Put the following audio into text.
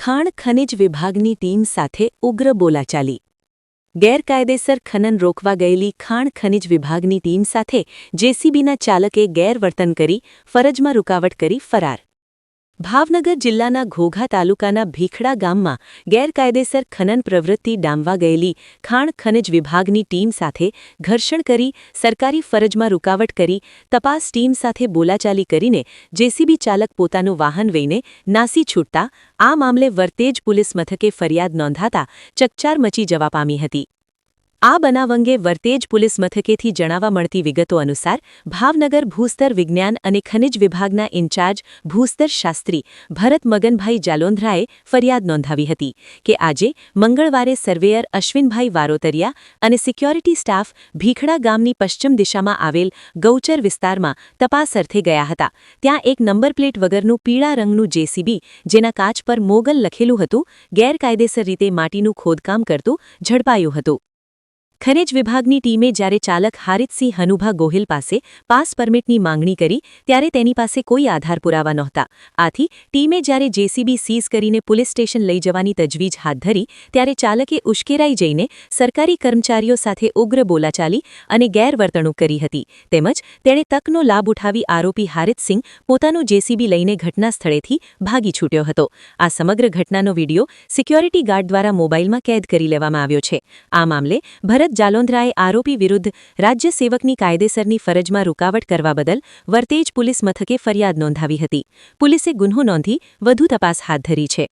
ખાણ ખનિજ વિભાગની ટીમ સાથે ઉગ્ર બોલાચાલી ગેરકાયદેસર ખનન રોકવા ગયેલી ખાણ ખનિજ વિભાગની ટીમ સાથે જેસીબીના ચાલકે ગેરવર્તન કરી ફરજમાં રૂકાવટ કરી ફરાર ભાવનગર જિલ્લાના ઘોઘા તાલુકાના ભીખડા ગામમાં ગેરકાયદેસર ખનન પ્રવૃત્તિ ડામવા ગયેલી ખાણ ખનિજ વિભાગની ટીમ સાથે ઘર્ષણ કરી સરકારી ફરજમાં રૂકાવટ કરી તપાસ ટીમ સાથે બોલાચાલી કરીને જેસીબી ચાલક પોતાનું વાહન લઈને નાસી છૂટતા આ મામલે વરતેજ પોલીસ મથકે ફરિયાદ નોંધાતા ચકચાર મચી જવા પામી હતી આ બનાવ અંગે વરતેજ પોલીસ મથકેથી જણાવવા મળતી વિગતો અનુસાર ભાવનગર ભૂસ્તર વિજ્ઞાન અને ખનિજ વિભાગના ઇન્ચાર્જ ભૂસ્તર શાસ્ત્રી ભરત મગનભાઈ જાલોંધરાએ ફરિયાદ નોંધાવી હતી કે આજે મંગળવારે સર્વેયર અશ્વિનભાઈ વારોતરિયા અને સિક્યોરિટી સ્ટાફ ભીખડા ગામની પશ્ચિમ દિશામાં આવેલ ગૌચર વિસ્તારમાં તપાસ અર્થે ગયા હતા ત્યાં એક નંબર પ્લેટ વગરનું પીળા રંગનું જેસીબી જેના કાચ પર મોગલ લખેલું હતું ગેરકાયદેસર રીતે માટીનું ખોદકામ કરતું ઝડપાયું હતું ખનિજ વિભાગની ટીમે જ્યારે ચાલક હારિતસિંહ હનુભા ગોહિલ પાસે પાસ પરમિટની માંગણી કરી ત્યારે તેની પાસે કોઈ આધાર પુરાવા નહોતા આથી ટીમે જ્યારે જેસીબી સીઝ કરીને પોલીસ સ્ટેશન લઈ જવાની તજવીજ હાથ ધરી ત્યારે ચાલકે ઉશ્કેરાઈ જઈને સરકારી કર્મચારીઓ સાથે ઉગ્ર બોલાચાલી અને ગેરવર્તણૂક કરી હતી તેમજ તેણે તકનો લાભ ઉઠાવી આરોપી હારિતસિંહ પોતાનું જેસીબી લઈને ઘટના સ્થળેથી ભાગી છૂટ્યો હતો આ સમગ્ર ઘટનાનો વિડીયો સિક્યોરિટી ગાર્ડ દ્વારા મોબાઈલમાં કેદ કરી લેવામાં આવ્યો છે આ મામલે ભરત જાલોંધરાએ આરોપી વિરુદ્ધ રાજ્ય સેવકની કાયદેસરની ફરજમાં રૂકાવટ કરવા બદલ વરતેજ પોલીસ મથકે ફરિયાદ નોંધાવી હતી પોલીસે ગુન્હો નોંધી વધુ તપાસ હાથ ધરી છે